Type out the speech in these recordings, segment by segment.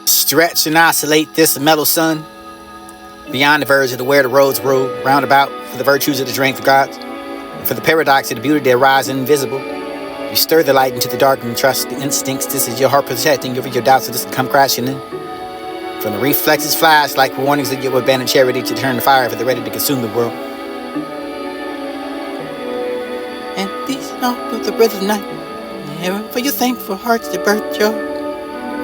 Stretch and oscillate this metal sun, beyond the verge of the where the roads roll, roundabout for the virtues of the strength of gods, and for the paradox of the beauty that rise invisible. You stir the light into the dark and trust the instincts. This is your heart protecting over your doubts, so this will come crashing in. From the reflexes flash like warnings that you will abandon charity to turn the fire for the ready to consume the world. And these are the breath of night, for your thankful hearts that birth your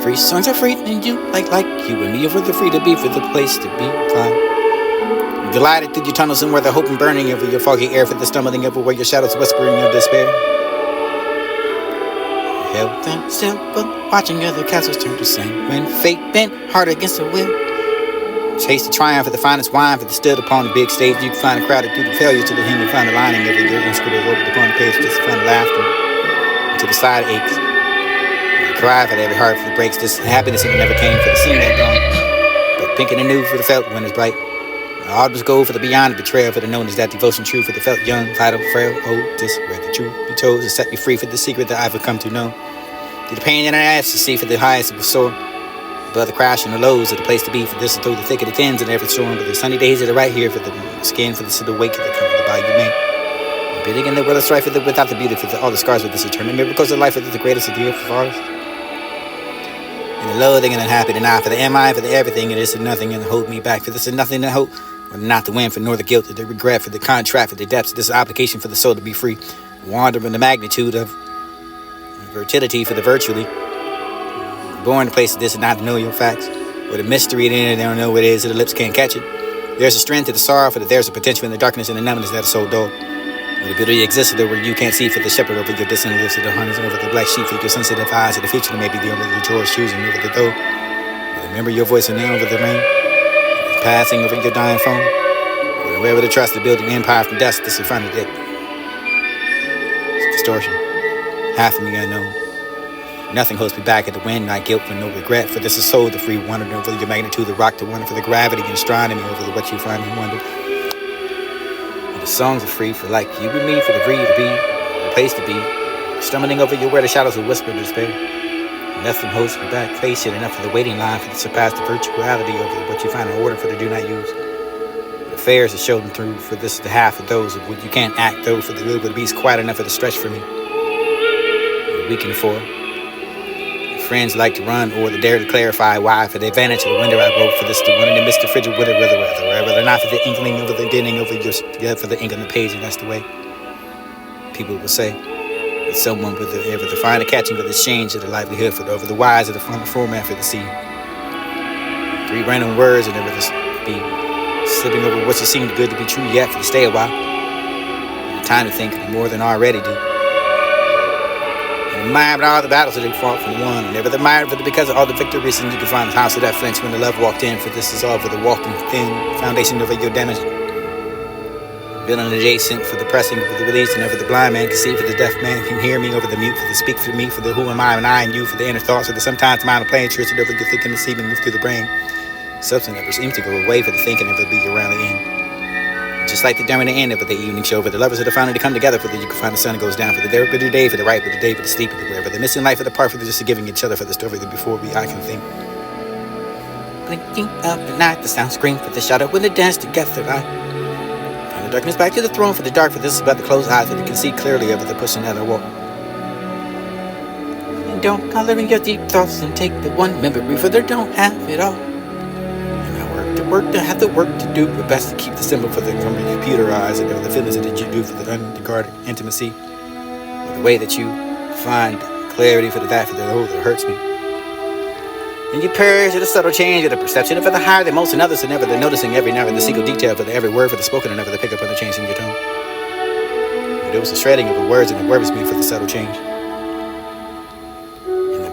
free songs are free, and you like you and me over the free to be for the place to be fine. Glided through your tunnels and where the hope and burning over your foggy air for the stumbling over where your shadows whisper in your despair. Held and still, but watching other castles turn to sand when fate bent hard against the will. Chase the triumph of the finest wine for the stood upon the big stage. You can find a crowd through the failures to the hymn and find the lining of your inscribed over upon the page just to find the laughter until the side aches. Cry for every heart for the breaks, this happiness that never came for the scene that gone. But pink and new for the felt when it's bright. The autumn's gold for the beyond, the betrayal for the known is that devotion true for the felt young, vital, frail, old, this where the truth be chose to set me free for the secret that I've come to know. Through the pain and I ask to see for the highest of the soar. Above the crash and the lows of the place to be for this and through the thick of the tins and every storm. But the sunny days that are right here for the skin, for the sit awake that come the body you make. Bidding in the will of strife for the without the beauty for all the scars of this eternal miracles of life for the greatest of the earth for ours. And the loathing and unhappy deny for the am I for the everything and this and nothing and hold me back for this and nothing to hope or not the win for nor the guilt or the regret for the contract for the depths of this obligation for the soul to be free, wander in the magnitude of fertility for the virtually born to place of this and not to know your facts or the mystery in it they don't know what it is so the lips can't catch it. There's a strength to the sorrow for that there's a potential in the darkness and the numbness that is so dull. Where the beauty exists there where you can't see for the shepherd over your distant lips of the hunters over the black sheep for your sensitive eyes of the future that may be the over your chores choosing over the door. Remember your voice and then over the rain, passing over your dying phone. Wherever to trust the building empire from dust, this in front of it. It's distortion, half of me unknown. Nothing holds me back at the wind, not guilt for no regret. For this is soul, the free wonder over your magnitude, the rock to wonder for the gravity and astronomy over the what you find and wonder. The songs are free for like you and me, for the free to be, the place to be. Stumbling over your where the shadows will whisper despair. Nothing holds me back, face it enough for the waiting line for the surpass the virtuality over what you find in order for the do not use. The affairs that show them through, for this is the half of those of what you can't act though, for the will of the beast quiet enough for the stretch for me. The weekend for. Friends like to run or the dare to clarify why for the advantage of the window I wrote for this the one in the Mr. Frigid with it rather not for the inkling over the dinning over your for the ink on the page and that's the way people will say that someone with the finer catching of the change of the livelihood for the over the wise of the format for the sea. 3 random words and never be slipping over what you seem good to be true yet for to stay a while. And the time to think more than already do. Admired all the battles that they fought from one, and never admired for the because of all the victories, and you can find the house of that flinch when the love walked in. For this is all for the walking thin foundation of your damage. Villain adjacent for the pressing for the release, and over the blind man can see, for the deaf man can hear me, over the mute for the speak for me, for the who am I and I and you, for the inner thoughts of the sometimes mind of playing tricks, and over your thinking deceiving move through the brain. Substance never seems to go away for the thinking never be around the end. Just like the during the end of the evening show, for the lovers that are finally to come together, for the you can find the sun goes down, for the there for the day, for the right, for the day, for the sleep, for the wherever the missing life, for the part, for the just giving each other, for the story that before we I can think. Blinking of the night, the sound scream for the shadow when they dance together. I find the darkness back to the throne for the dark, for this is about the closed eyes, for they can see clearly over the pushing that I walk. And don't color in your deep thoughts and take the one memory, for they don't have it all. Work to have the work to do, but best to keep the symbol for the computer eyes and the feelings that you do for the unregarded intimacy, or the way that you find clarity for the that for the whole that hurts me. And you perish at a subtle change of the perception, and for the higher than most and others, and never the noticing every never the single detail for the every word for the spoken, and never the pick up on the change in your tone. But there was a shredding of the words, and the words me for the subtle change.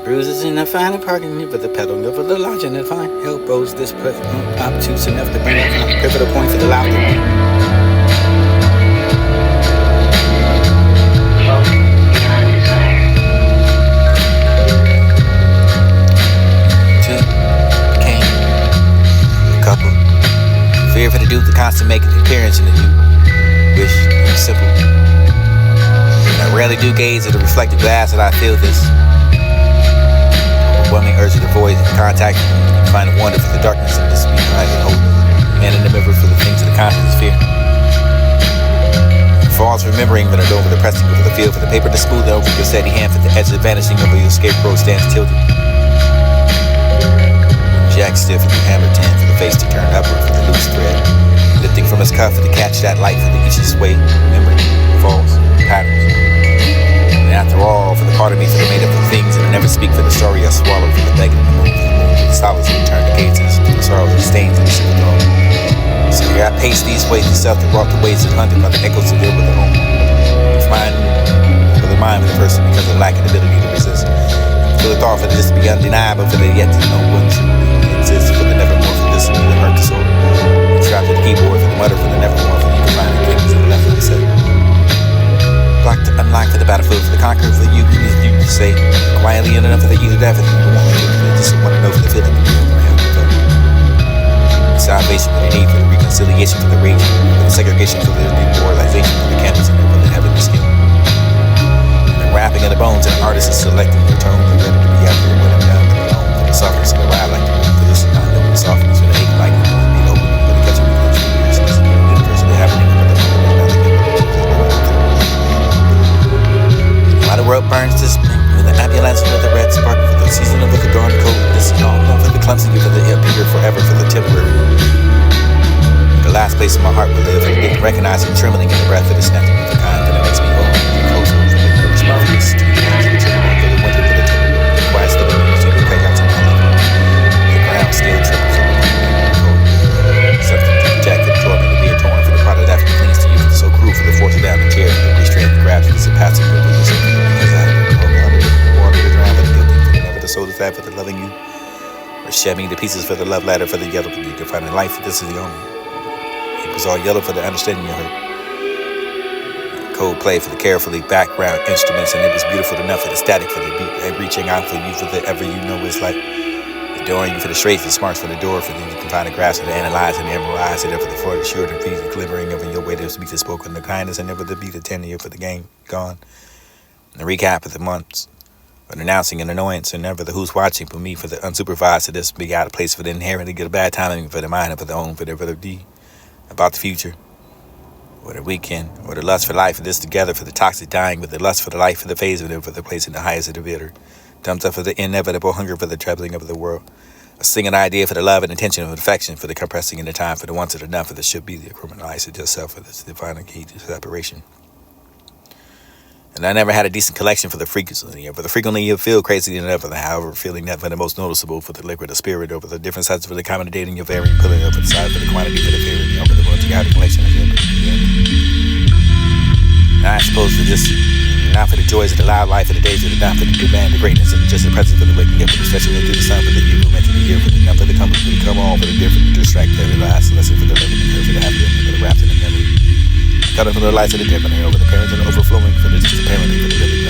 Bruises in the finer parking for the pedal over the large and the fine elbows. This perfect obtuse enough to bring it from the pivotal point for the laughter. Two came a couple. Fear for the dude to constantly make an appearance in the you. Wish it was simple. And I rarely do gaze at the reflective glass that I feel this. overwhelming urge of the void and contact, find a wonder for the darkness and this behind and hope, and in the mirror for the things of the conscience fear. Falls remembering that I over the pressing over the field for the paper to smooth over your steady hand for the edge of vanishing over your scapegoat stands tilted. Jack stiff for the hammer tan for the face to turn upward for the loose thread, lifting from his cuff to catch that light for the each's way, memory, falls, patterns. And after all, for the part of me for the made up of things, and I never speak for the story I swallow for the begging the moon, for the solace and turn the cages, for the sorrows and stains and the shit alone. So here I pace these ways to self that walk the ways that hunted by the echoes to deal with the home. Find for the mind of the person because of the lack of ability to resist. For the thought for this to be undeniable, for the yet to know what truly exists, for the nevermore for this to be the hurt the soul. Trapped to the keyboard for the mutter for the nevermore for you can find the kings and the left of the set. Block to unlock for the battlefield for the conqueror for you to say quietly enough for the either that for the one that just want to know for the feeling of salvation for the need for the reconciliation for the rage, for the segregation for the demoralization for the canvas and for the heavenly skin. And the wrapping of the bones and the artist is selecting the tone and ready to be out there when I'm down to the home for the softness and the ride like for this I know the softness for the hate like it will be open for the catching of the universe the happening for the while the world burns this with the ambulance for the red spark for the season of the darn cold this is all for the clumsy for the appear forever for the temporary. The last place in my heart will live, and recognizing trembling in the breath of the snap of the kind that makes me whole. Close over the nervous marvelous to the winter for the timber, the quiet still music the crayons in my life. The ground still trembles over the cold. Something to protect the torment to be a torn for the product after clings to you for the so cruel for the force down the chair for the restraint the grabs is a passing for the listen because I have been under the water to drown for the guilty for the never the soul is that for the loving you. Or shed me to pieces for the love ladder for the yellow for the defining life for this is the only. It was all yellow for the understanding you heard. Cold play for the carefully background instruments, and it was beautiful enough for the static for the beat, and reaching out for you for the ever you know it's like adoring you for the straight, the smarts for the door, for the you can find the grasp and analyze and memorize it, for the floor, the sure to be the glimmering of your way to speak the spoken, the kindness, and never the beat the tenure for the game gone. And the recap of the months. But announcing an annoyance and never the who's watching for me for the unsupervised to this big out of place for the inherent to get a bad timing for the mind and for the own for the D about the future or the weekend or the lust for life for this together for the toxic dying with the lust for the life for the phase of it for the place in the highest of the bitter dumped up for the inevitable hunger for the trebling of the world a singing idea for the love and intention of affection for the compressing in the time for the once and enough for the should be the criminalized of just self for this divine key to separation. And I never had a decent collection for the frequency, for the frequently you feel crazy enough for the however feeling that for the most noticeable for the liquid, the spirit over the different sides for the accommodating your varying pulling over the side for the quantity for the feeling over the multi-outer collection of him. And I suppose for this, not for the joys of the loud life of the days of the not for the demand, the greatness and just the presence for the waking up, for the stretching into the sun for the you were meant to be here for the not for the company for the come on for the different to distract every last lesson for the living for the happy for the wrapped in the memory. Cut for the lights of the different over the parents and overflowing for the disappearing for the living.